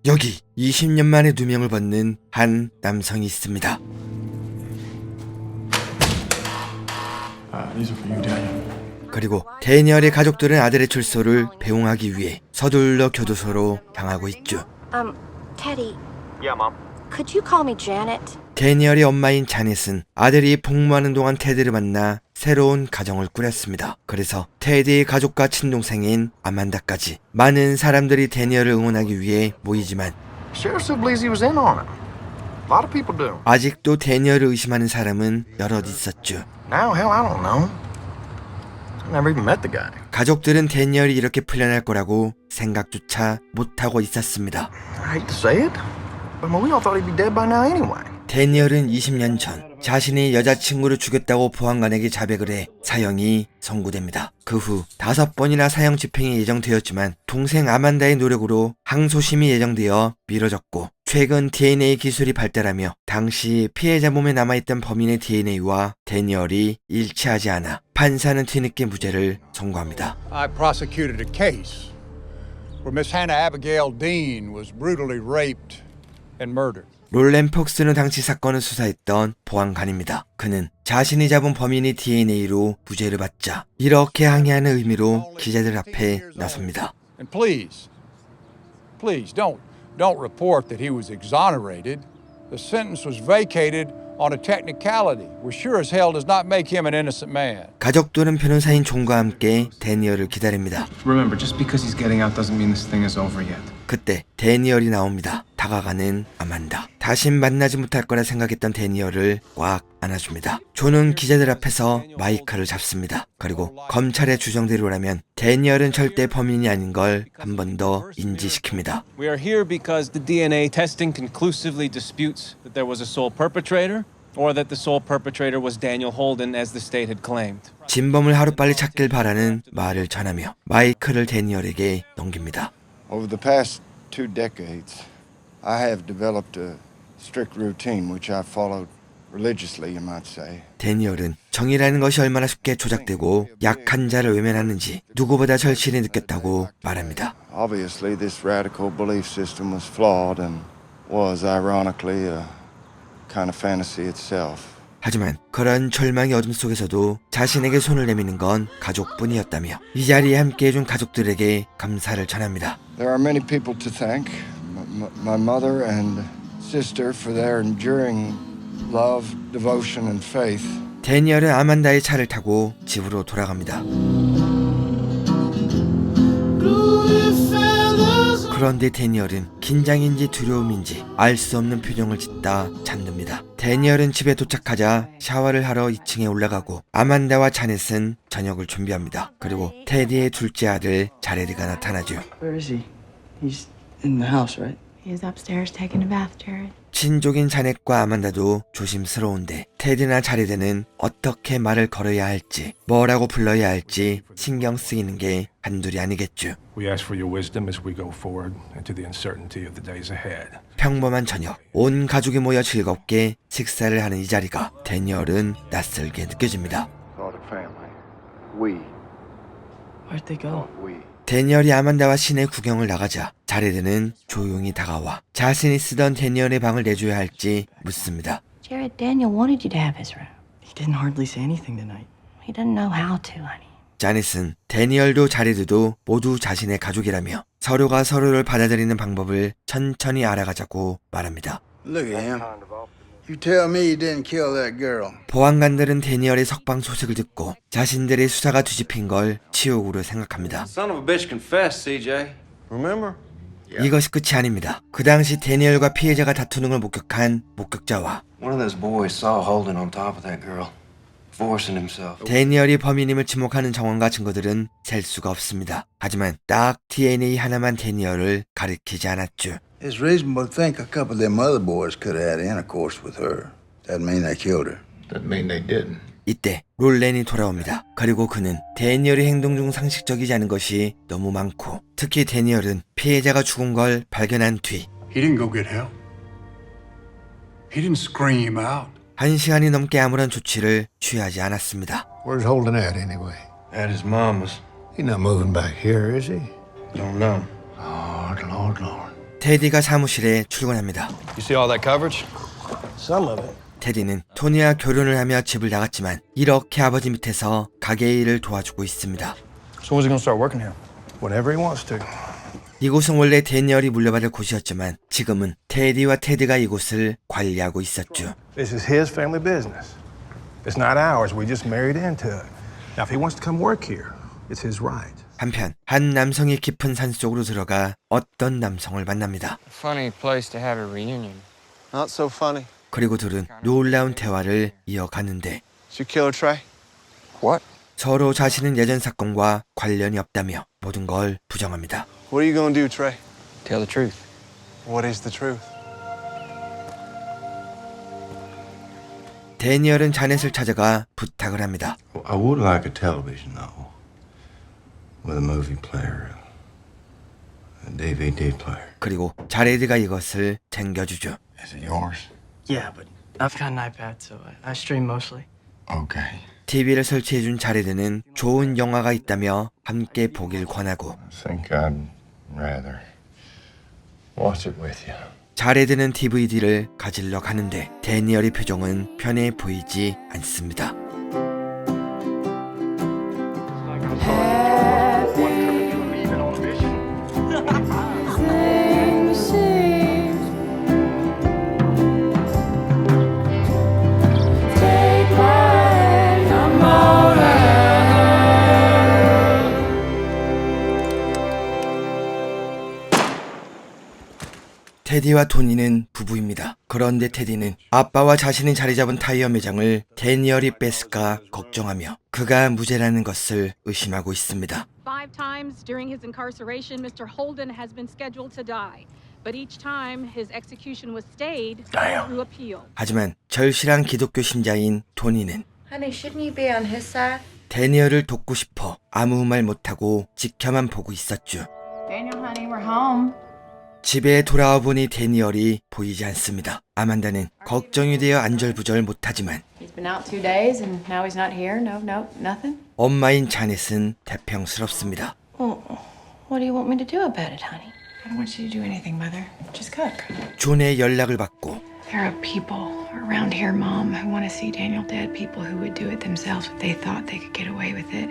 여기 20년 만에 누명을 벗는 한 남성이 있습니다. 그리고 데니얼의 가족들은 아들의 출소를 배웅하기 위해 서둘러 교도소로 향하고 있죠. Teddy. Yeah, Mom. Could you call me Janet? 데니얼의 엄마인 자넷은 아들이 복무하는 동안 테드를 만나 새로운 가정을 꾸렸습니다. 그래서 테드의 가족과 친동생인 아만다까지 많은 사람들이 데니얼을 응원하기 위해 모이지만 Sheriff still believes he was in on it. A lot of people do. 아직도 데니얼을 의심하는 사람은 여럿 있었죠. Now, hell, I don't know. I never even met the guy. 가족들은 데니얼이 이렇게 풀려날 거라고 생각조차 못하고 있었습니다. I hate to say it, but we all thought he'd be dead by now anyway. 데니얼은 20년 전 자신이 여자친구를 죽였다고 보안관에게 자백을 해 사형이 선고됩니다. 그 후 5번이나 사형 집행이 예정되었지만 동생 아만다의 노력으로 항소심이 예정되어 미뤄졌고 최근 DNA 기술이 발달하며 당시 피해자 몸에 남아있던 범인의 DNA와 데니얼이 일치하지 않아 판사는 뒤늦게 무죄를 선고합니다. I prosecuted a case where Miss Hannah Abigail Dean was brutally raped and murdered. 롤렌 폭스는 당시 사건을 수사했던 보안관입니다. 그는 자신이 잡은 범인이 DNA로 무죄를 받자 이렇게 항의하는 의미로 기자들 앞에 나섭니다. And please don't report that he was exonerated. The sentence was vacated on a technicality, which sure as hell does not make him an innocent man. 가족들은 변호사인 존과 함께 데니얼을 기다립니다. Remember, just because he's getting out doesn't mean this thing is over yet. 그때 데니얼이 나옵니다. 다가가는 아만다. 다신 만나지 못할 거라 생각했던 데니얼을 꽉 안아줍니다. 존은 기자들 앞에서 마이크를 잡습니다. 그리고 검찰의 주장대로라면 데니얼은 절대 범인이 아닌 걸 한 번 더 인지시킵니다. We are here because the DNA testing conclusively disputes that there was a sole perpetrator or that the sole perpetrator was Daniel Holden as the state had claimed. 진범을 하루빨리 찾길 바라는 말을 전하며 마이크를 데니얼에게 넘깁니다. Over the past 2 decades, I have developed a strict routine which I've followed religiously, you might say. 데니얼은 정의라는 것이 얼마나 쉽게 조작되고 약한 자를 외면하는지 누구보다 절실히 느꼈다고 말합니다. Obviously, this radical belief system was flawed and was ironically a kind of fantasy itself. 하지만 그런 절망의 어둠 속에서도 자신에게 손을 내미는 건 가족뿐이었다며 이 자리에 함께해준 가족들에게 감사를 전합니다. There are many people to thank. My mother and sister for their enduring love, devotion and faith. 데니얼은 아만다의 차를 타고 집으로 돌아갑니다. 그런데 데니얼은 긴장인지 두려움인지 알 수 없는 표정을 짓다 잠듭니다. 데니얼은 집에 도착하자 샤워를 하러 2층에 올라가고 아만다와 자넷은 저녁을 준비합니다. 그리고 테디의 둘째 아들 자레드가 나타나죠. Where is he? He's in the house, right? He's upstairs taking a bath, Jared. 친족인 자넷과 아만다도 조심스러운데 테드나 자레드는 어떻게 말을 걸어야 할지 뭐라고 불러야 할지 신경 쓰이는 게 한둘이 아니겠죠. We ask for your wisdom as we go forward into the uncertainty of the days ahead. 평범한 저녁, 온 가족이 모여 즐겁게 식사를 하는 이 자리가 데니얼은 낯설게 느껴집니다. Thought of family. We. Where'd they go? We. 데니얼이 아만다와 시내 구경을 나가자 자레드는 조용히 다가와 자신이 쓰던 데니얼의 방을 내줘야 할지 묻습니다. Jared, Daniel wanted you to have his room. He didn't hardly say anything tonight. He doesn't know how to, honey. 자넷은 데니얼도 자레드도 모두 자신의 가족이라며 서로가 서로를 받아들이는 방법을 천천히 알아가자고 말합니다. Look at him. You tell me you didn't kill that girl. 보안관들은 데니얼의 석방 소식을 듣고 자신들의 수사가 뒤집힌 걸 치욕으로 생각합니다. Son of a bitch confessed, CJ. Remember? 이것이 끝이 아닙니다. 그 당시 데니얼과 피해자가 다투는 걸 목격한 목격자와 One of those boys saw Holden on top of that girl, forcing himself. 데니얼이 범인임을 지목하는 정황과 증거들은 셀 수가 없습니다. 하지만 딱 DNA 하나만 데니얼을 가리키지 않았죠. It's reasonable to think a couple of them other boys could have had intercourse with her. Doesn't mean they killed her. Doesn't mean they didn't. 이때 롤렌이 돌아옵니다. 그리고 그는 데니얼의 행동 중 상식적이지 않은 것이 너무 많고 특히 데니얼은 피해자가 죽은 걸 발견한 뒤 He didn't go get help. He didn't scream out. 1시간이 넘게 아무런 조치를 취하지 않았습니다. Where's Holden at anyway? At his mama's. He's not moving back here, is he? Don't know. Lord, Lord, Lord. 테디가 사무실에 출근합니다. You see all that coverage? Some of it. 테디는 토니와 결혼을 하며 집을 나갔지만 이렇게 아버지 밑에서 가게 일을 도와주고 있습니다. So when's he gonna start working here? Whenever he wants to. 이곳은 원래 데니얼이 물려받을 곳이었지만 지금은 테디와 테드가 이곳을 관리하고 있었죠. This is his family business. It's not ours. We just married into it. Now, if he wants to come work here, it's his right. 한편 한 남성이 깊은 산속으로 들어가 어떤 남성을 만납니다. Funny place to have a reunion. Not so funny. 그리고 둘은 놀라운 대화를 이어가는데 Did you kill Trey? What? 서로 자신은 예전 사건과 관련이 없다며 모든 걸 부정합니다. What are you gonna do, Trey? Tell the truth. What is the truth? 데니얼은 자넷을 찾아가 부탁을 합니다. I would like a television, though, with a movie player, a DVD player. 그리고 자레드가 이것을 챙겨주죠. Is it yours? Yeah, but I've got an iPad, so I stream mostly. Okay. TV를 설치해준 자레드는 좋은 영화가 있다며 함께 보길 권하고 I think I'd rather watch it with you. 자레드는 DVD를 가지러 가는데 데니얼의 표정은 편해 보이지 않습니다. 테디와 토니는 부부입니다. 그런데 테디는 아빠와 자신이 자리 잡은 타이어 매장을 데니얼이 뺐을까 걱정하며 그가 무죄라는 것을 의심하고 있습니다. 5 times during his incarceration, Mr. Holden has been scheduled to die. But each time his execution was stayed through appeal. 하지만 절실한 기독교 신자인 토니는 Honey, shouldn't you be on his side? 데니얼을 돕고 싶어 아무 말 못하고 지켜만 보고 있었죠. Daniel, honey, we're home. 집에 돌아와 보니 데니얼이 보이지 않습니다. 아만다는 걱정이 되어 안절부절 못하지만 He's been out 2 days and now he's not here. No, nothing. 엄마인 자넷은 태평스럽습니다. Well, what do you want me to do about it, honey? I don't want you to do anything, Mother. Just cook. 존의 연락을 받고 There are people around here, Mom, who want to see Daniel dead. People who would do it themselves if they thought they could get away with it.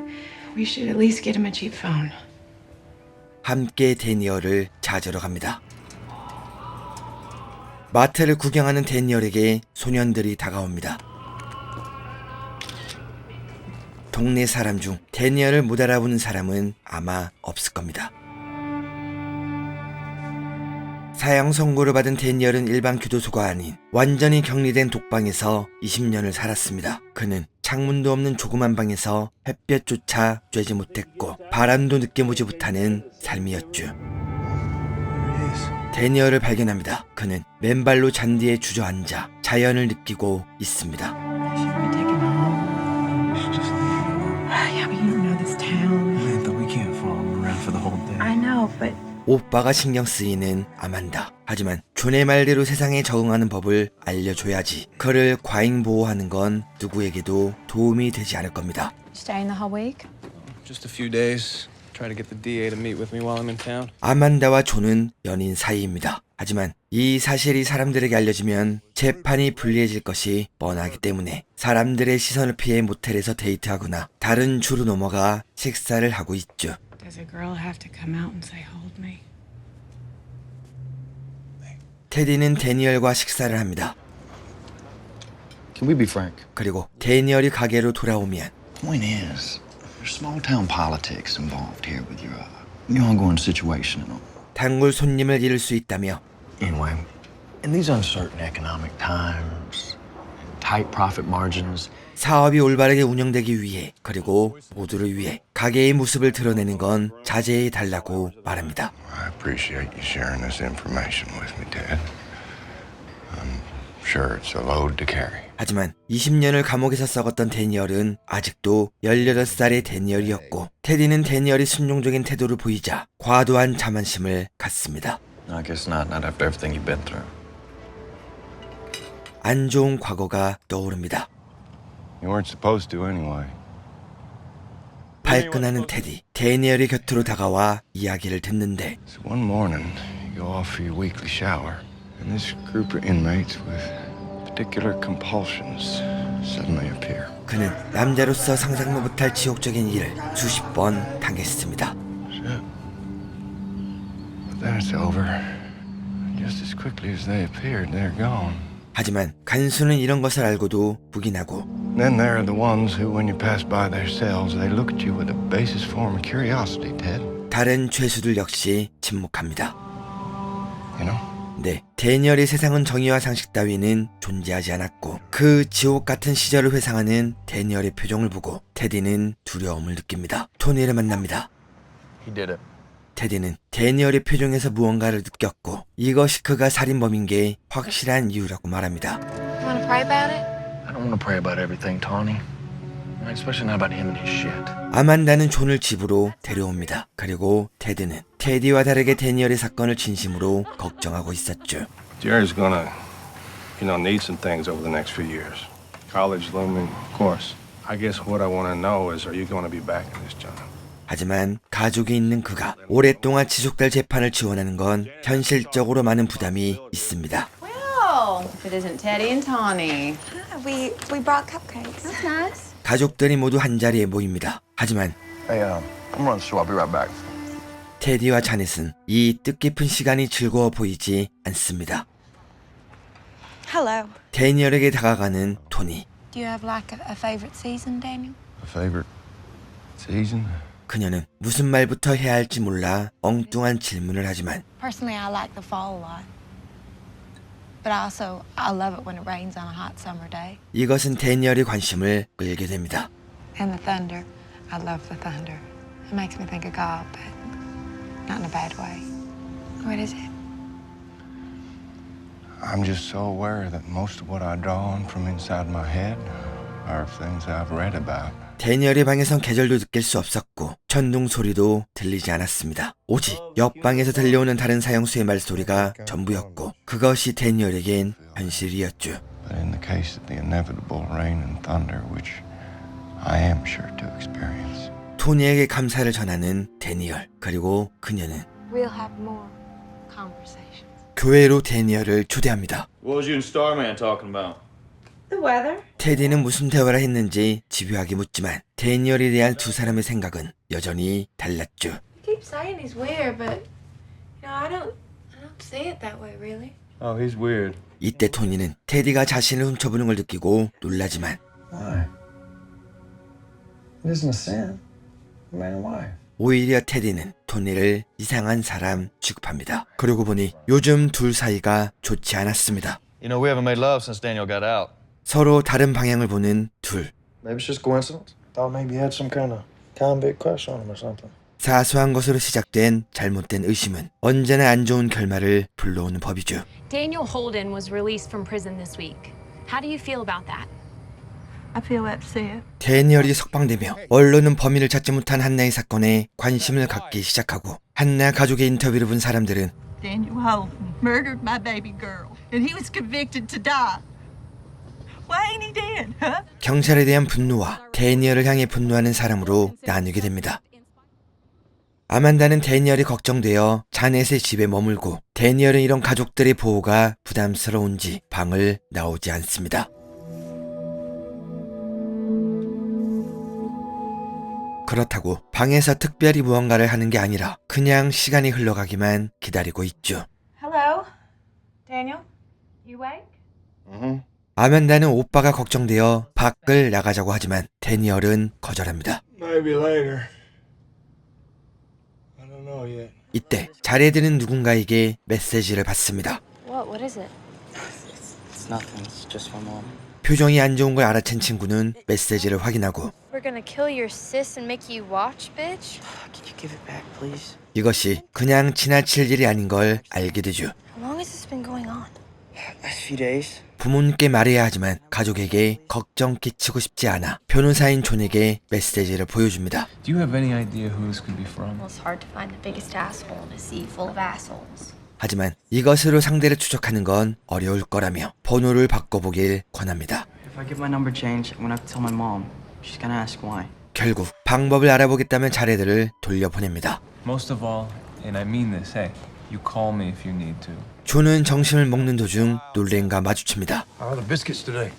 We should at least get him a cheap phone. 함께 데니얼을 찾으러 갑니다. 마트를 구경하는 데니얼에게 소년들이 다가옵니다. 동네 사람 중 데니얼을 못 알아보는 사람은 아마 없을 겁니다. 사형 선고를 받은 데니얼은 일반 교도소가 아닌 완전히 격리된 독방에서 20년을 살았습니다. 그는 창문도 없는 조그만 방에서 햇볕조차 쬐지 못했고 바람도 느껴보지 못하는 삶이었죠. 데니얼을 발견합니다. 그는 맨발로 잔디에 주저앉아 자연을 느끼고 있습니다. Yeah, but you don't know this town. Samantha, we can't follow him around for the whole day. I know, but 오빠가 신경 쓰이는 아만다. 하지만 존의 말대로 세상에 적응하는 법을 알려줘야지. 그를 과잉 보호하는 건 누구에게도 도움이 되지 않을 겁니다. staying the whole week? Just a few days. Try to get the DA to meet with me while I'm in town. 아만다와 존은 연인 사이입니다. 하지만 이 사실이 사람들에게 알려지면 재판이 불리해질 것이 뻔하기 때문에 사람들의 시선을 피해 모텔에서 데이트하거나 다른 주로 넘어가 식사를 하고 있죠. Does a girl have to come out and say, hold me? 테디는 데니얼과 식사를 합니다. Can we be frank? 그리고 데니얼이 가게로 돌아오면 Point is, there's small town politics involved here with your ongoing situation and all. 단골 손님을 잃을 수 있다며 Anyway, in these uncertain economic times, tight profit margins, 사업이 올바르게 운영되기 위해 그리고 모두를 위해 가게의 모습을 드러내는 건 자제해 달라고 말합니다. I appreciate you sharing this information with me, Ted. I'm sure it's a load to carry. 하지만 20년을 감옥에서 썩었던 데니얼은 아직도 18살의 데니얼이었고 테디는 데니얼이 순종적인 태도를 보이자 과도한 자만심을 갖습니다. I guess not after everything you've been through. 안 좋은 과거가 떠오릅니다. You weren't supposed to anyway. 발끈하는 테디, 데니얼의 곁으로 다가와 이야기를 듣는데 So one morning, you You go off for your weekly shower, and this group of inmates with particular compulsions suddenly appear. 그는 남자로서 상상도 못할 지옥적인 일을 수십 번 당했습니다. Shit. But then it's over. Just as quickly as they appeared, they're gone. 하지만 간수는 이런 것을 알고도 묵인하고 Then there are the ones who, when you pass by their cells, they look at you with a basis form of curiosity, Ted. 다른 죄수들 역시 침묵합니다. You know? 네, 데니얼의 세상은 정의와 상식 따위는 존재하지 않았고 그 지옥 같은 시절을 회상하는 데니얼의 표정을 보고 테디는 두려움을 느낍니다. 토니를 만납니다. He did it. 테디는 데니얼의 표정에서 무언가를 느꼈고 이것이 그가 살인범인 게 확실한 이유라고 말합니다. Want to pray about it? I don't want to pray about everything, Tawny. Especially not about him and his shit. 아만다는 존을 집으로 데려옵니다. 그리고 테드는 테디와 다르게 데니얼의 사건을 진심으로 걱정하고 있었죠. Jerry's gonna, need some things over the next few years. College looming, of course. I guess what I want to know is, are you going to be back in this job? 하지만 가족이 있는 그가 오랫동안 지속될 재판을 지원하는 건 현실적으로 많은 부담이 있습니다. Well, if it isn't Teddy and Tawny. We brought cupcakes. That's nice. 가족들이 모두 한자리에 모입니다. 하지만 Hey, I'm running slow. I'll be right back. 테디와 자넷은 이 뜻깊은 시간이 즐거워 보이지 않습니다. Hello. 데니얼에게 다가가는 토니. Do you have like a favorite season, Daniel? A favorite season? 그녀는 무슨 말부터 해야 할지 몰라 엉뚱한 질문을 하지만 Personally, I like the fall a lot. But I love it when it rains on a hot summer day. 이것은 데니얼의 관심을 끌게 됩니다. And the thunder. I love the thunder. It makes me think of God, but not in a bad way. What is it? I'm just so aware that most of what I draw on from inside my head are things I've read about. 데니얼의 방에선 계절도 느낄 수 없었고 천둥 소리도 들리지 않았습니다. 오직 옆방에서 들려오는 다른 사형수의 말소리가 전부였고 그것이 데니얼에겐 현실이었죠. But in the case of the inevitable rain and thunder, which I am sure to experience. 토니에게 감사를 전하는 데니얼. 그리고 그녀는 We'll have more conversations. 교회로 데니얼을 초대합니다. What was you and Starman talking about? The weather. 테디는 무슨 대화를 했는지 집요하게 묻지만 데니얼에 대한 두 사람의 생각은 여전히 달랐죠. You keep saying he's weird, but I don't see it that way, really. Oh, he's weird. 이때 토니는 테디가 자신을 훔쳐보는 걸 느끼고 놀라지만 Why? It isn't a sin. Man and wife. 오히려 테디는 토니를 이상한 사람 취급합니다. 그러고 보니 요즘 둘 사이가 좋지 않았습니다. We haven't made love since Daniel got out. 서로 다른 방향을 보는 둘. Maybe it's just coincidence. Thought maybe you had some kind of convict crush on him or something. 사소한 것으로 시작된 잘못된 의심은 언제나 안 좋은 결말을 불러오는 법이죠. Daniel Holden was released from prison this week. How do you feel about that? I feel upset. 데니얼이 석방되며 언론은 범인을 찾지 못한 한나의 사건에 관심을 갖기 시작하고 한나 가족의 인터뷰를 본 사람들은 Daniel Holden murdered my baby girl, and he was convicted to die. Why ain't he dead, huh? 경찰에 대한 분노와 데니얼을 향해 분노하는 사람으로 나누게 됩니다. 아만다는 데니얼이 걱정되어 자넷의 집에 머물고 데니얼은 이런 가족들의 보호가 부담스러운지 방을 나오지 않습니다. 그렇다고 방에서 특별히 무언가를 하는 게 아니라 그냥 시간이 흘러가기만 기다리고 있죠. Hello, Daniel. You awake? 아만다는 오빠가 걱정되어 밖을 나가자고 하지만 데니얼은 거절합니다. Maybe later. I don't know yet. 이때 자리에 드는 누군가에게 메시지를 받습니다. What is it? It's nothing. It's just for mom. 표정이 안 좋은 걸 알아챈 친구는 메시지를 확인하고 We're gonna kill your sis and make you watch, bitch. Can you give it back, please? 이것이 그냥 지나칠 일이 아닌 걸 알게 되죠. How long has this been going on? A few days. 부모님께 말해야 하지만 가족에게 걱정 끼치고 싶지 않아 변호사인 존에게 메시지를 보여줍니다. Do you have any idea who this could be from? Well, it's hard to find the biggest asshole in a sea full of assholes. 하지만 이것으로 상대를 추적하는 건 어려울 거라며 번호를 바꿔보길 권합니다. If I get my number changed, I'm gonna have to tell my mom. She's gonna ask why. 결국 방법을 알아보겠다면 자네들을 돌려보냅니다. Most of all, and I mean this, hey, You call me if you need to. 존은 정신을 먹는 도중 롤렌과 마주칩니다. How are the biscuits today?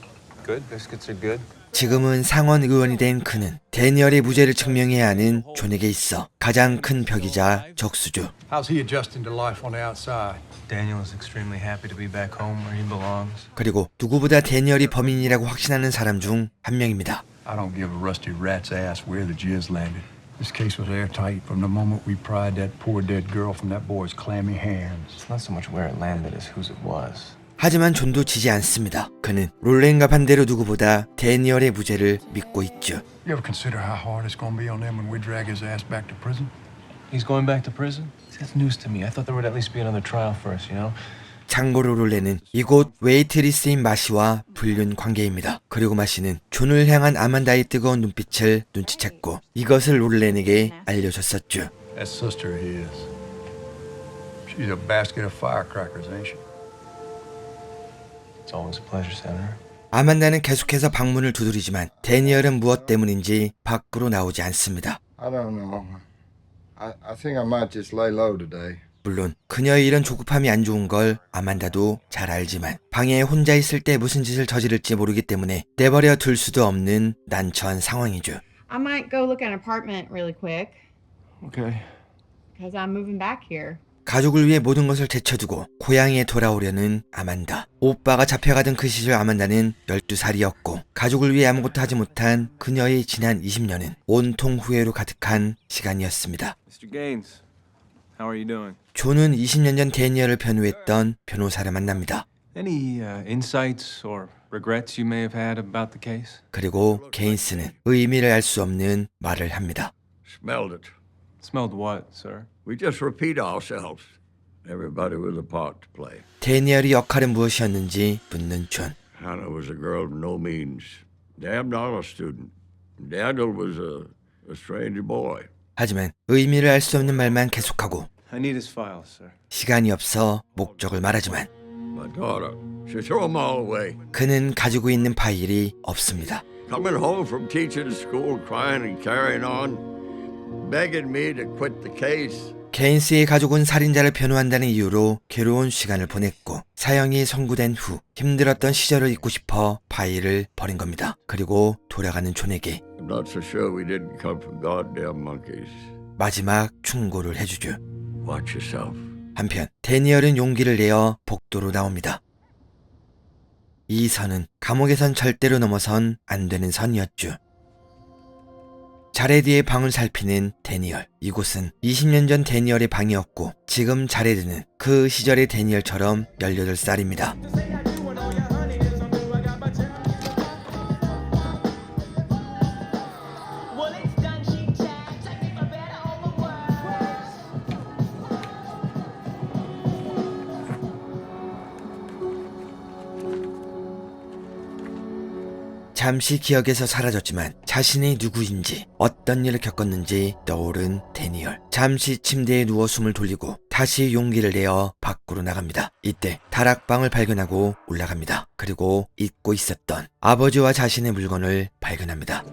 Good. Biscuits are good. 지금은 상원 의원이 된 그는 데니얼의 무죄를 증명해야 하는 존에게 있어 가장 큰 벽이자 적수죠. How's he adjusting to life on the outside? Daniel is extremely happy to be back home where he belongs. 그리고 누구보다 데니얼이 범인이라고 확신하는 사람 중 한 명입니다. I don't give a rusty rat's ass where the jizz landed. This case was airtight from the moment we pried that poor dead girl from that boy's clammy hands. It's not so much where it landed as whose it was. 하지만 존도 지지 않습니다. 그는 롤렌과 반대로 누구보다 데니얼의 무죄를 믿고 있죠. You ever consider how hard it's going to be on them when we drag his ass back to prison? He's going back to prison? That's news to me. I thought there would at least be another trial first, you know? 참고로 롤렌은 이곳 웨이트리스인 마시와 불륜 관계입니다. 그리고 마시는 존을 향한 아만다의 뜨거운 눈빛을 눈치챘고 이것을 롤렌에게 알려줬었죠. That sister of his. She's a basket of firecrackers, ain't she? It's always a pleasure, Senator. 아만다는 계속해서 방문을 두드리지만 데니얼은 무엇 때문인지 밖으로 나오지 않습니다. I don't know. I think I might just lay low today. 물론 그녀의 이런 조급함이 안 좋은 걸 아만다도 잘 알지만 방에 혼자 있을 때 무슨 짓을 저지를지 모르기 때문에 내버려 둘 수도 없는 난처한 상황이죠. I might go look at an apartment really quick. Okay. Because I'm moving back here. 가족을 위해 모든 것을 제쳐두고 고향에 돌아오려는 아만다. 오빠가 잡혀가던 그 시절 아만다는 12살이었고 가족을 위해 아무것도 하지 못한 그녀의 지난 20년은 온통 후회로 가득한 시간이었습니다. Mr. Gaines, how are you doing? 존은 20년 전 데니얼을 변호했던 변호사를 만납니다. Any insights or regrets you may have had about the case? 그리고 게인스는 의미를 알 수 없는 말을 합니다. Smelled it. Smelled what, sir? We just repeat ourselves. Everybody with a part to play. 데니얼의 역할은 무엇이었는지 묻는 존. Hannah was a girl of no means. Damn not a student. Daniel was a strange boy. 하지만 의미를 알 수 없는 말만 계속하고 I need his files, sir. 시간이 없어 목적을 말하지만 My daughter, she threw them all away. 그는 가지고 있는 파일이 없습니다. Coming home from teaching at school, crying and carrying on, begging me to quit the case. 게인스의 가족은 살인자를 변호한다는 이유로 괴로운 시간을 보냈고 사형이 선고된 후 힘들었던 시절을 잊고 싶어 파일을 버린 겁니다. 그리고 돌아가는 존에게 I'm not so sure we didn't come from goddamn monkeys. 마지막 충고를 해주죠. Watch yourself. 한편 데니얼은 용기를 내어 복도로 나옵니다. 이 선은 감옥에선 절대로 넘어선 안 되는 선이었죠. 자레드의 방을 살피는 데니얼. 이곳은 20년 전 데니얼의 방이었고 지금 자레드는 그 시절의 데니얼처럼 18살입니다. 잠시 기억에서 사라졌지만 자신이 누구인지 어떤 일을 겪었는지 떠오른 데니얼. 잠시 침대에 누워 숨을 돌리고 다시 용기를 내어 밖으로 나갑니다. 이때 다락방을 발견하고 올라갑니다. 그리고 잊고 있었던 아버지와 자신의 물건을 발견합니다.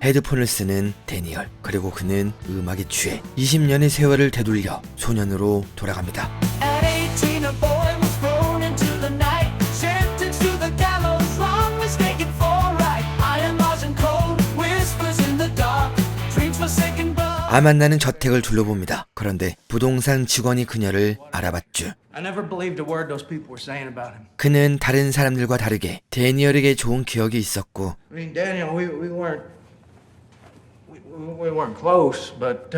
헤드폰을 쓰는 데니얼. 그리고 그는 음악에 취해 20년의 세월을 되돌려 소년으로 돌아갑니다. 아만다는 저택을 둘러봅니다. 그런데 부동산 직원이 그녀를 알아봤죠. I never believed a word those people were saying about him. 그는 다른 사람들과 다르게 데니얼에게 좋은 기억이 있었고 I mean, Daniel, we weren't close, but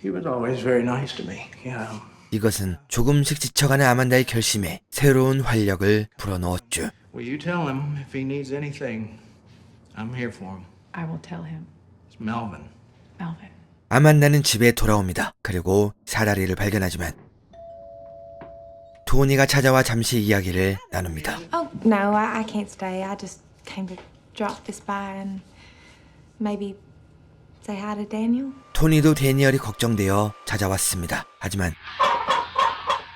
he was always very nice to me. Yeah. 이것은 조금씩 지쳐가는 아만다의 결심에 새로운 활력을 불어넣었죠. Will you tell him if he needs anything? I'm here for him. I will tell him. It's Melvin. Melvin. 아만다는 집에 돌아옵니다. 그리고 사라리를 발견하지만 토니가 찾아와 잠시 이야기를 나눕니다. Oh, no, I can't stay. I just came to drop this by and maybe say hi to Daniel. 토니도 데니얼이 걱정되어 찾아왔습니다. 하지만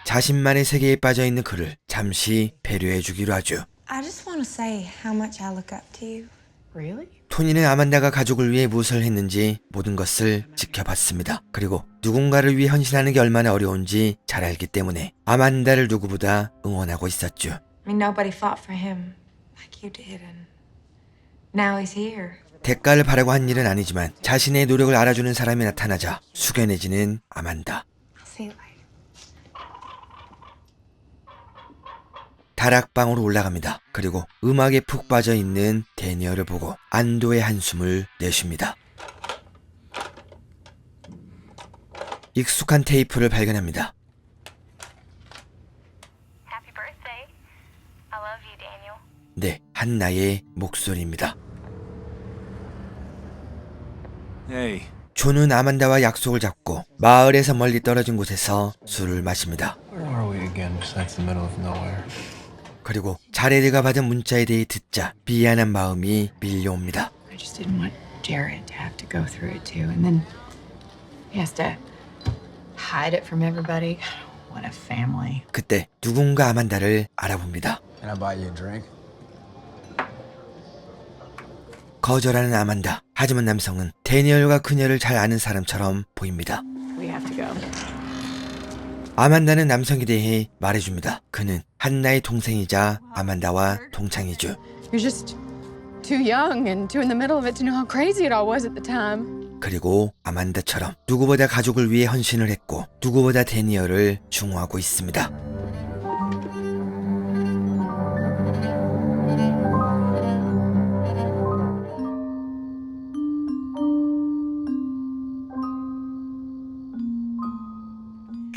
자신만의 세계에 빠져있는 그를 잠시 배려해주기로 하죠. I just want to say how much I look up to you. Really? 토니는 아만다가 가족을 위해 무엇을 했는지 모든 것을 지켜봤습니다. 그리고 누군가를 위해 헌신하는 게 얼마나 어려운지 잘 알기 때문에 아만다를 누구보다 응원하고 있었죠. I mean, nobody fought for him like you did, and now he's here. 대가를 바라고 한 일은 아니지만 자신의 노력을 알아주는 사람이 나타나자 숙연해지는 아만다. See you later. 다락방으로 올라갑니다. 그리고 음악에 푹 빠져 있는 데니얼을 보고 안도의 한숨을 내쉽니다. 익숙한 테이프를 발견합니다. Happy birthday. I love you, Daniel. 네, 한나의 목소리입니다. Hey. 존은 아만다와 약속을 잡고 마을에서 멀리 떨어진 곳에서 술을 마십니다. Where are we again besides the middle of nowhere? 그리고 자레드가 받은 문자에 대해 듣자 미안한 마음이 밀려옵니다. I just didn't want Jared to have to go through it too. And then he has to hide it from everybody. What a family. 그때 누군가 아만다를 알아봅니다. Can I buy you a drink? 거절하는 아만다. 하지만 남성은 데니얼과 그녀를 잘 아는 사람처럼 보입니다. We have to go. 아만다는 남성에 대해 말해줍니다. 그는 한나의 동생이자 아만다와 동창이죠. You're just too young and too in the middle of it to know how crazy it all was at the time. 그리고 아만다처럼 누구보다 가족을 위해 헌신을 했고 누구보다 데니얼을 중화하고 있습니다.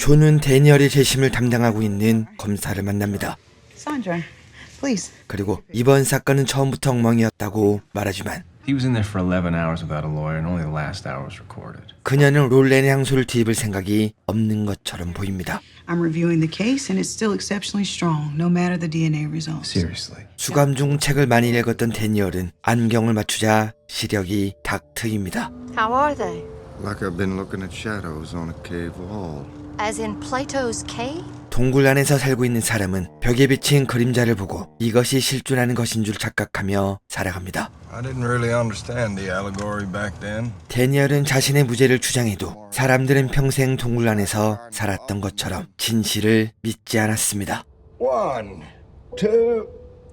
존은 데니얼의 재심을 담당하고 있는 검사를 만납니다. Sandra, please. 그리고 이번 사건은 처음부터 엉망이었다고 말하지만 He was in there for 11 hours without a lawyer, and only the last hour was recorded. 그녀는 롤렌의 향수를 뒤집을 생각이 없는 것처럼 보입니다. I'm reviewing the case and it's still exceptionally strong, no matter the DNA results. Seriously. 수감 중 책을 많이 읽었던 데니얼은 안경을 맞추자 시력이 닥 트입니다. How are they? Like I've been looking at shadows on a cave wall. As in Plato's cave? 동굴 안에서 살고 있는 사람은 벽에 비친 그림자를 보고 이것이 실존하는 것인 줄 착각하며 살아갑니다. I didn't really understand the allegory back then. 데니얼은 자신의 무죄를 주장해도 사람들은 평생 동굴 안에서 살았던 것처럼 진실을 믿지 않았습니다. 1, 2,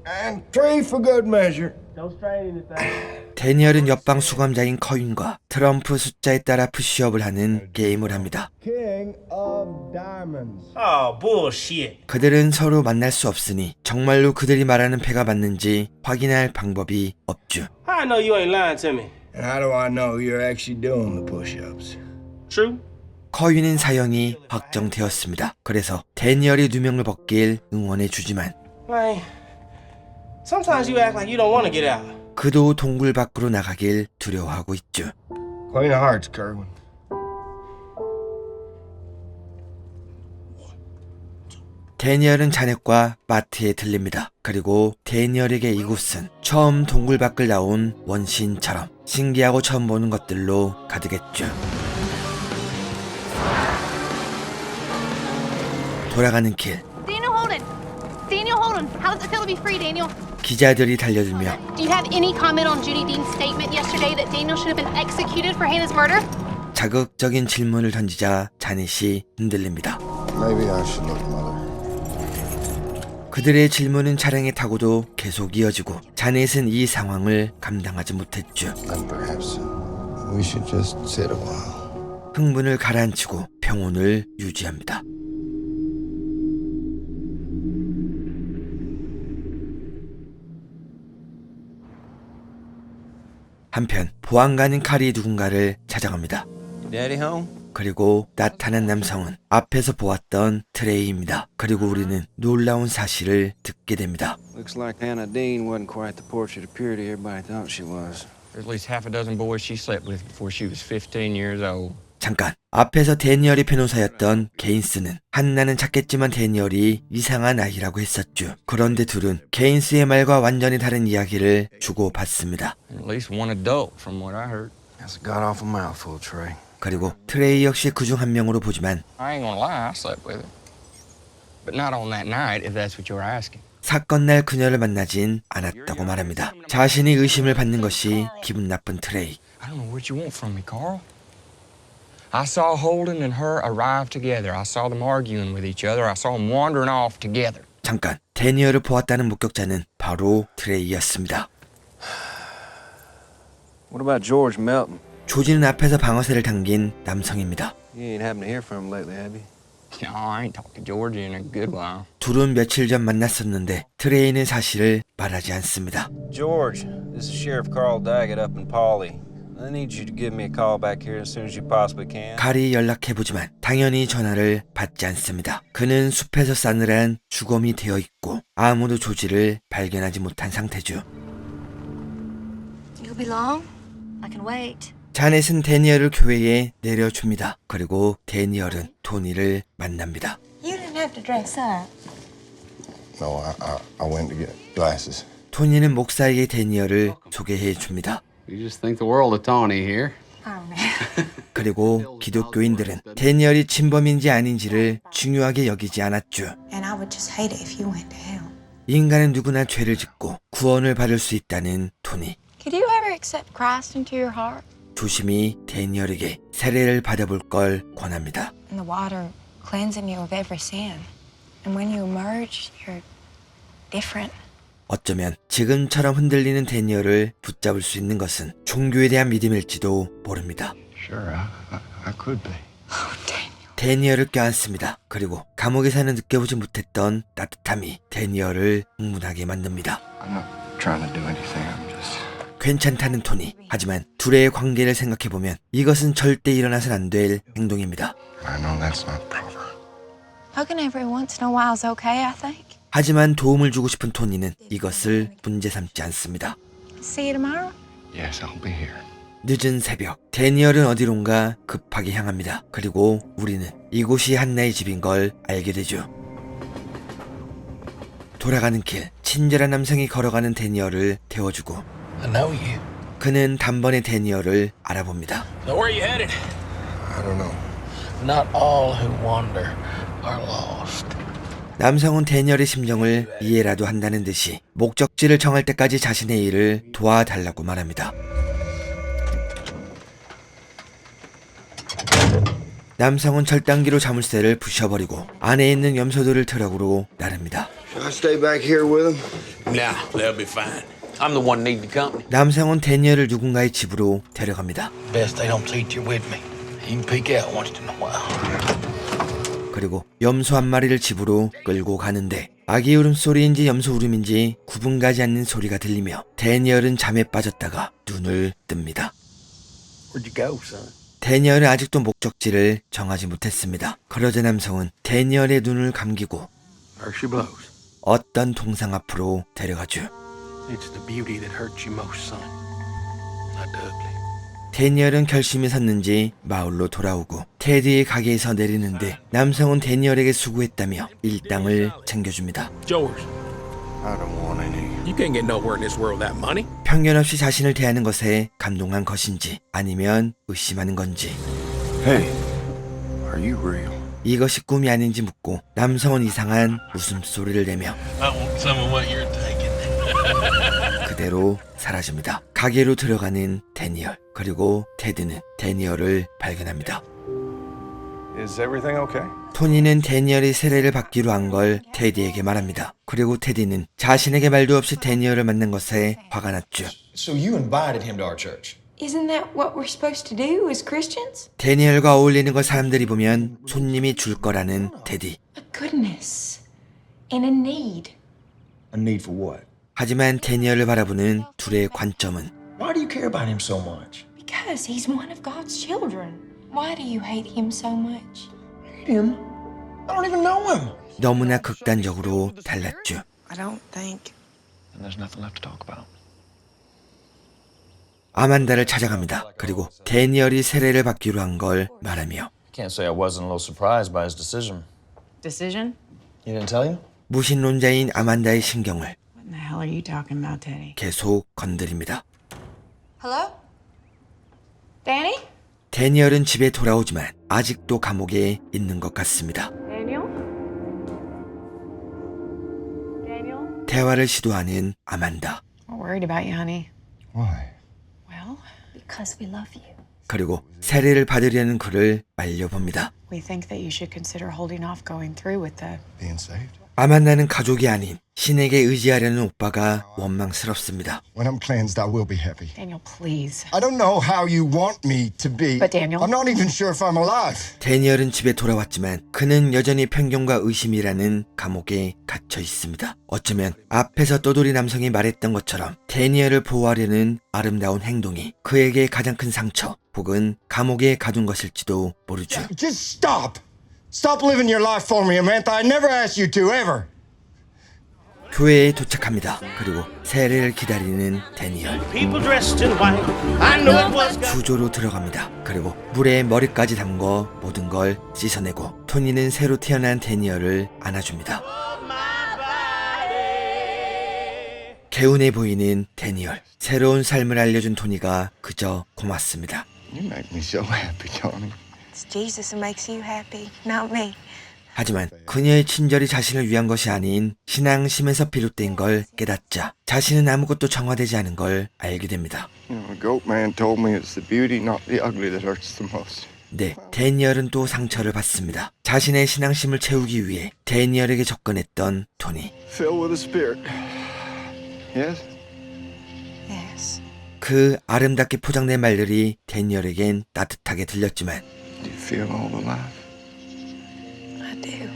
and 3 for good measure. Don't strain anything. 데니얼은 옆방 수감자인 커윈과 트럼프 숫자에 따라 푸시업을 하는 게임을 합니다. King of Diamonds. Oh, bullshit. 그들은 서로 만날 수 없으니 정말로 그들이 말하는 패가 맞는지 확인할 방법이 없죠. How I know you ain't lying to me? And how do I know you're actually doing the push-ups? True. 커윈은 사형이 확정되었습니다. 그래서 데니얼이 누명을 벗길 응원해 주지만 Man, sometimes you act like you don't want to get out. 그도 동굴 밖으로 나가길 두려워하고 있죠. Queen of Hearts, Kerwin. 데니얼은 자넷과 마트에 들립니다. 그리고 데니얼에게 이곳은 처음 동굴 밖을 나온 원시인처럼 신기하고 처음 보는 것들로 가득했죠. 돌아가는 길. Daniel Holden! Daniel Holden! How does it feel to be free, Daniel? 기자들이 달려들며 Do you have any comment on Judy Dean's statement yesterday that Daniel should have been executed for Hannah's murder? 자극적인 질문을 던지자 자넷이 흔들립니다. Maybe I should look, Mother. 그들의 질문은 차량에 타고도 계속 이어지고 자넷은 이 상황을 감당하지 못했죠. And perhaps we should just sit a while. 흥분을 가라앉히고 평온을 유지합니다. 한편 보안관인 칼이 누군가를 찾아갑니다. Daddy home? 그리고 나타난 남성은 앞에서 보았던 트레이입니다. 그리고 우리는 놀라운 사실을 듣게 됩니다. Looks like Hannah Dean wasn't quite the portrait of purity everybody thought she was. There's at least half a dozen boys she slept with before she was 15 years old. 잠깐, 앞에서 데니얼이 변호사였던 게인스는 한나는 찾겠지만 데니얼이 이상한 아이라고 했었죠. 그런데 둘은 게인스의 말과 완전히 다른 이야기를 주고받습니다. At least one adult from what I heard. That's a god-awful mouthful, Trey. 그리고 트레이 역시 그중 한 명으로 보지만 I ain't gonna lie, I slept with her. But not on that night, if that's what you're asking. 사건 날 그녀를 만나진 않았다고 말합니다. 자신이 의심을 받는 것이 기분 나쁜 트레이. I don't know what you want from me, Carl. I saw Holden and her arrive together. I saw them arguing with each other. I saw them wandering off together. 잠깐, 데니얼을 보았다는 목격자는 바로 트레이였습니다. What about George Melton? 조지는 앞에서 방어쇠를 당긴 남성입니다. You ain't happened to hear from him lately, have you? No, I ain't talked to Georgie in a good while. 둘은 며칠 전 만났었는데 트레이는 사실을 말하지 않습니다. George, this is Sheriff Carl Daggett up in Pauley. I need you to give me a call back here as soon as you possibly can. 갈이 연락해보지만 당연히 전화를 받지 않습니다. 그는 숲에서 싸늘한 주검이 되어 있고 아무도 조지를 발견하지 못한 상태죠. You'll be long? I can wait. 자넷은 데니얼을 교회에 내려줍니다. 그리고 데니얼은 토니를 만납니다. You didn't have to dress up. No, I went to get glasses. 토니는 목사에게 데니얼을 소개해 줍니다. You just think the world of Tawny here. Oh, man. 그리고 기독교인들은 데니얼이 진범인지 아닌지를 중요하게 여기지 않았죠. And I would just hate it if you went to hell. 인간은 누구나 죄를 짓고 구원을 받을 수 있다는 토니. Could you ever accept Christ into your heart? 조심히 데니얼에게 세례를 받아볼 걸 권합니다. And the water cleansing you of every sin. And when you emerge, you're different. 어쩌면 지금처럼 흔들리는 데니얼을 붙잡을 수 있는 것은 종교에 대한 믿음일지도 모릅니다. Sure, I could be. 데니얼을 껴안습니다. 그리고 감옥에서는 느껴보지 못했던 따뜻함이 데니얼을 흥분하게 만듭니다. I'm not trying to do anything. I'm just... 괜찮다는 토니. 하지만 둘의 관계를 생각해보면 이것은 절대 일어나선 안 될 행동입니다. I know that's not proper. Hugging every once in a while is okay, I think. 하지만 도움을 주고 싶은 토니는 이것을 문제 삼지 않습니다. See you tomorrow? Yes, I'll be here. 늦은 새벽, 데니얼은 어디론가 급하게 향합니다. 그리고 우리는 이곳이 한나의 집인 걸 알게 되죠. 돌아가는 길, 친절한 남성이 걸어가는 데니얼을 태워주고 I know you. 그는 단번에 데니얼을 알아봅니다. So where are you headed? I don't know. Not all who wander are lost. 남성은 데니얼의 심정을 이해라도 한다는 듯이 목적지를 정할 때까지 자신의 일을 도와달라고 말합니다. 남성은 절단기로 자물쇠를 부셔버리고 안에 있는 염소들을 트럭으로 나릅니다. Should I stay back here with him? Nah, they'll be fine. I'm the one needing the company. 남성은 데니얼을 누군가의 집으로 데려갑니다. Best they don't treat you with me. You can peek out once in a while. 그리고 염소 한 마리를 집으로 끌고 가는데 아기 울음소리인지 염소 울음인지 구분가지 않는 소리가 들리며 데니얼은 잠에 빠졌다가 눈을 뜹니다. Where'd you go, son? 데니얼은 아직도 목적지를 정하지 못했습니다. 그러자 남성은 데니얼의 눈을 감기고 There she blows. 어떤 동상 앞으로 데려가죠. It's the beauty that hurts you most, son. Not the ugly. 데니얼은 결심이 섰는지 마을로 돌아오고 테디의 가게에서 내리는데 남성은 데니얼에게 수고했다며 일당을 챙겨줍니다. George, I don't want any. you can't get nowhere in this world without money. 편견 없이 자신을 대하는 것에 감동한 것인지 아니면 의심하는 건지 Hey, are you real? 이것이 꿈이 아닌지 묻고 남성은 이상한 웃음소리를 내며 I want some of what you're taking. 그대로 사라집니다. 가게로 들어가는 데니얼, 그리고 테드는 데니얼을 발견합니다. Is everything okay? 토니는 데니얼이 세례를 받기로 한 걸 테디에게 말합니다. 그리고 테디는 자신에게 말도 없이 데니얼을 만난 것에 화가 났죠. So you invited him to our church? Isn't that what we're supposed to do as Christians? 데니얼과 어울리는 걸 사람들이 보면 손님이 줄 거라는 테디. A goodness and a need. A need for what? 하지만 데니얼을 바라보는 둘의 관점은 Why do you care about him so much? Because he's one of God's children. Why do you hate him so much? Hate him? I don't even know him. 너무나 극단적으로 달랐죠. I don't think. And there's nothing left to talk about. 아만다를 찾아갑니다. 그리고 데니얼이 세례를 받기로 한 걸 말하며 Can't say I wasn't a little surprised by his decision. Decision? You didn't tell you? 무신론자인 아만다의 신경을 What the hell are you talking about, Teddy? 계속 건드립니다. Hello? Danny? 데니얼은 집에 돌아오지만 아직도 감옥에 있는 것 같습니다. Daniel? Daniel? 대화를 시도하는 아만다. We're worried about you, honey. Why? Well, Because we love you. 그리고 세례를 받으려는 그를 말려봅니다. we think that you should consider holding off going through with the Being saved? 아만다는 가족이 아닌 신에게 의지하려는 오빠가 원망스럽습니다. When I'm cleansed, I will be happy. Daniel, please. I don't know how you want me to be. But Daniel. I'm not even sure if I'm alive. 데니얼은 집에 돌아왔지만 그는 여전히 편견과 의심이라는 감옥에 갇혀 있습니다. 어쩌면 앞에서 떠돌이 남성이 말했던 것처럼 데니얼을 보호하려는 아름다운 행동이 그에게 가장 큰 상처 혹은 감옥에 가둔 것일지도 모르죠. Just stop. Stop living your life for me, Amantha. I never asked you to, ever. 교회에 도착합니다. 그리고 세례를 기다리는 데니얼. 수조로 들어갑니다. 그리고 물에 머리까지 담궈 모든 걸 씻어내고 토니는 새로 태어난 데니얼을 안아줍니다. 개운해 보이는 데니얼. 새로운 삶을 알려준 토니가 그저 고맙습니다. You make me so happy, Tony. It's Jesus who makes you happy, not me. 하지만 그녀의 친절이 자신을 위한 것이 아닌 신앙심에서 비롯된 걸 깨닫자 자신은 아무것도 정화되지 않은 걸 알게 됩니다. You know, the goat man told me it's the beauty, not the ugly, that hurts the most. 네, 데니얼은 또 상처를 받습니다. 자신의 신앙심을 채우기 위해 데니얼에게 접근했던 토니. Filled with the Spirit. Yes? Yes. 그 아름답게 포장된 말들이 데니얼에겐 따뜻하게 들렸지만 Do you feel all alive? I do.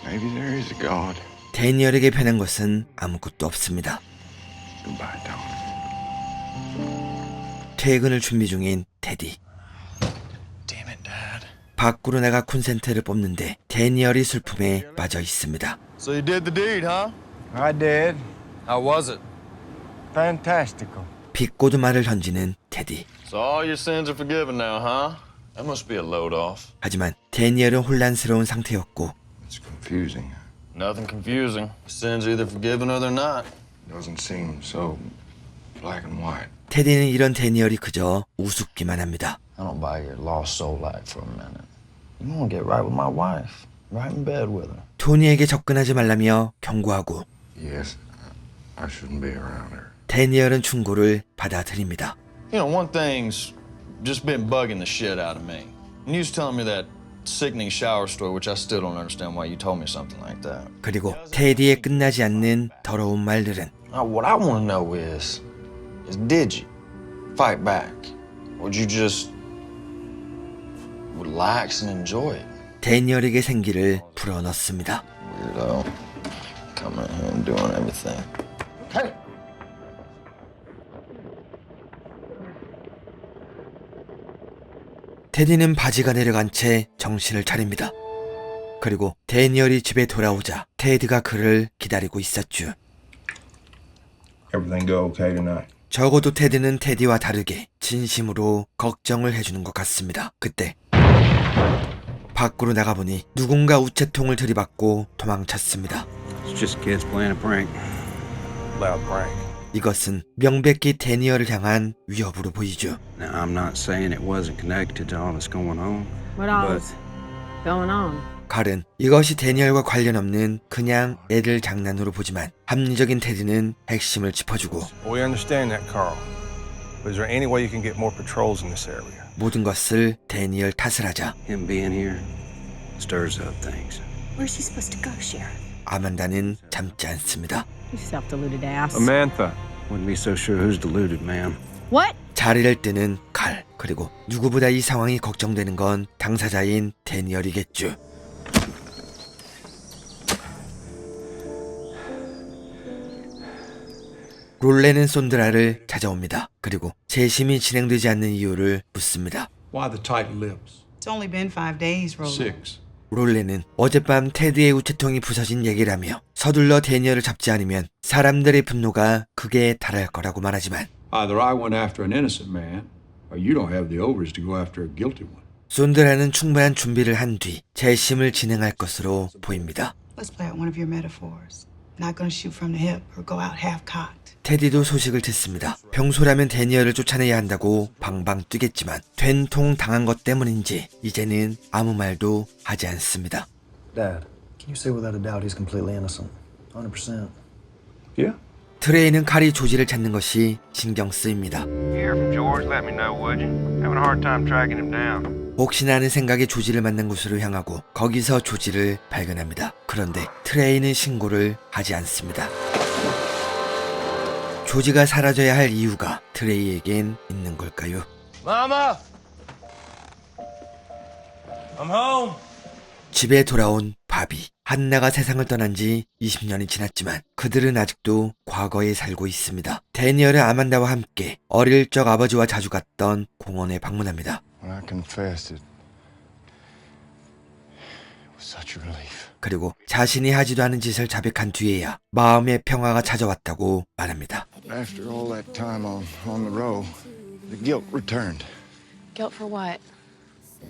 Maybe there is a God. 데니얼에게 변한 것은 아무것도 없습니다. Goodbye, Tony. 퇴근을 준비 중인 테디. Damn it, Dad. 밖으로 나가 콘센트를 뽑는데 데니얼이 슬픔에 빠져 있습니다. So you did the deed, huh? I did. How was it? Fantastical. 비꼬드말을 던지는 테디. So all your sins are forgiven now, huh? That must be a load off. 하지만 데니얼은 혼란스러운 상태였고 It's confusing. Nothing confusing. Sins are either forgiven or they're not. Doesn't seem so black and white. 테디는 이런 데니얼이 그저 우습기만 합니다. I don't buy your lost soul life for a minute. You want to get right with my wife. Right in bed with her. 토니에게 접근하지 말라며 경고하고 Yes, I shouldn't be around her. 데니얼은 충고를 받아들입니다. You know, one thing's just been bugging the shit out of me. And you was telling me that sickening shower story, which I still don't understand why you told me something like that. 그리고 테디의 끝나지 않는 더러운 말들은 What I want to know is did you fight back? Or did you just relax and enjoy it? 데니얼에게 생기를 불어넣습니다. Weirdo. Coming here and doing everything. Hey! 테디는 바지가 내려간 채 정신을 차립니다. 그리고 데니얼이 집에 돌아오자 테드가 그를 기다리고 있었죠. Everything go okay tonight? 적어도 테드는 테디와 다르게 진심으로 걱정을 해주는 것 같습니다. 그때 밖으로 나가보니 누군가 우체통을 들이받고 도망쳤습니다. It's just kids playing a prank. Loud prank. 이것은 명백히 데니얼을 향한 위협으로 보이죠. Now, I'm not saying it wasn't connected to all that's going on. What all's going on? 칼은 이것이 데니얼과 관련 없는 그냥 애들 장난으로 보지만 합리적인 테디는 핵심을 짚어주고 We understand that, Carl. But is there any way you can get more patrols in this area? 모든 것을 데니얼 탓을 하자 Him being here stirs up things. Where's he supposed to go, Sheriff? 아만다는 참지 않습니다. You self-deluded ass. Amantha. Wouldn't be so sure who's deluded, ma'am. What? 자리를 뜨는 칼. 그리고 누구보다 이 상황이 걱정되는 건 당사자인 데니얼이겠죠. 롤레는 손드라를 찾아옵니다. 그리고 재심이 진행되지 않는 이유를 묻습니다. Why the tight lips? It's only been 5 days, Roland. 6. 롤레는 어젯밤 테드의 우체통이 부서진 얘기를 하며 서둘러 데니얼을 잡지 않으면 사람들의 분노가 극에 달할 거라고 말하지만 Either I went after an innocent man, or you don't have the ovaries to go after a guilty one. 손드라는 충분한 준비를 한 뒤 재심을 진행할 것으로 보입니다. Let's play out one of your metaphors. Not gonna shoot from the hip or go out half-cocked. 테디도 소식을 듣습니다. 평소라면 데니얼을 쫓아내야 한다고 방방 뛰겠지만 된통 당한 것 때문인지 이제는 아무 말도 하지 않습니다. Dad, can you say without a doubt he's completely innocent? 100%. Yeah? 트레이는 칼이 조지를 찾는 것이 신경 쓰입니다. Hear from George, let me know, would you? Having a hard time tracking him down. 혹시나 하는 생각에 조지를 만난 곳으로 향하고 거기서 조지를 발견합니다. 그런데 트레이는 신고를 하지 않습니다. 조지가 사라져야 할 이유가 트레이에겐 있는 걸까요? Mama! I'm home. 집에 돌아온 바비. 한나가 세상을 떠난 지 20년이 지났지만 그들은 아직도 과거에 살고 있습니다. 데니얼은 아만다와 함께 어릴 적 아버지와 자주 갔던 공원에 방문합니다. When I confessed it was such a relief. 그리고 자신이 하지도 않은 짓을 자백한 뒤에야 마음의 평화가 찾아왔다고 말합니다. After all that time on the road, the guilt returned. Guilt for what?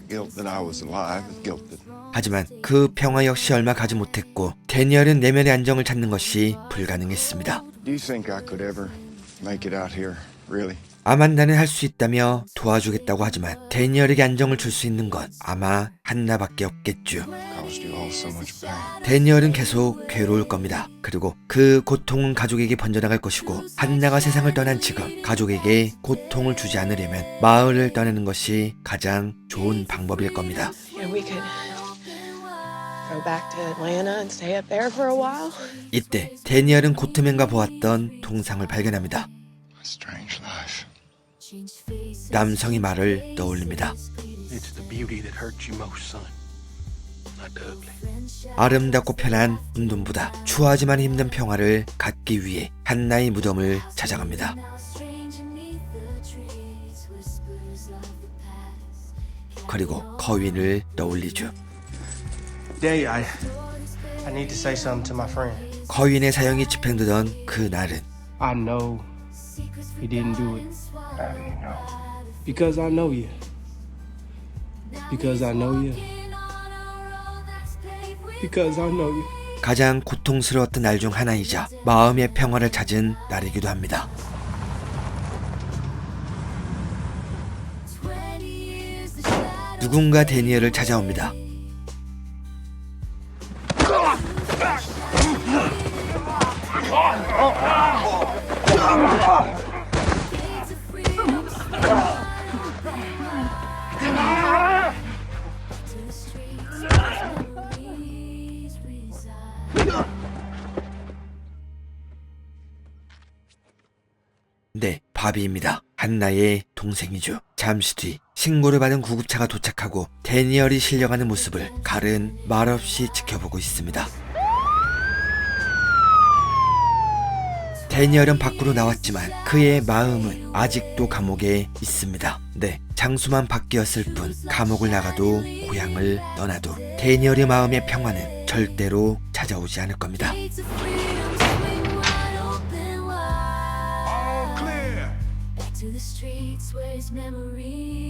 Guilt that I was alive, the guilt that 하지만 그 평화 역시 얼마 가지 못했고 데니얼은 내면의 안정을 찾는 것이 불가능했습니다. Do you think I could ever make it out here, really? 아만다는 할 수 있다며 도와주겠다고 하지만 데니얼에게 안정을 줄 수 있는 건 아마 한나밖에 없겠죠. Caused you all so much pain. 데니얼은 계속 괴로울 겁니다. 그리고 그 고통은 가족에게 번져나갈 것이고 한나가 세상을 떠난 지금 가족에게 고통을 주지 않으려면 마을을 떠나는 것이 가장 좋은 방법일 겁니다. Yeah, we could go back to Atlanta and stay up there for a while. 이때 데니얼은 고트맨과 보았던 동상을 발견합니다. Strange life. 남성이 말을 떠올립니다. It's the beauty that hurts you most, son. Not the ugly. 아름답고 편한 운동보다 추하지만 힘든 평화를 갖기 위해 한나의 무덤을 찾아갑니다. 그리고 거윈을 떠올리죠. Day, I need to say something to my friend. 거윈의 사형이 집행되던 그 날은 I know he didn't do it. How do you know? Because I know you. Because I know you. Because I know you. 가장 고통스러웠던 날 중 하나이자 마음의 평화를 찾은 날이기도 합니다. 누군가 데니얼을 찾아옵니다. 네, 바비입니다. 한나의 동생이죠. 잠시 뒤 신고를 받은 구급차가 도착하고 데니얼이 실려가는 모습을 칼은 말없이 지켜보고 있습니다. 데니얼은 밖으로 나왔지만 그의 마음은 아직도 감옥에 있습니다. 네, 장소만 바뀌었을 뿐 감옥을 나가도 고향을 떠나도 데니얼의 마음의 평화는 절대로 찾아오지 않을 겁니다. To the streets where his memory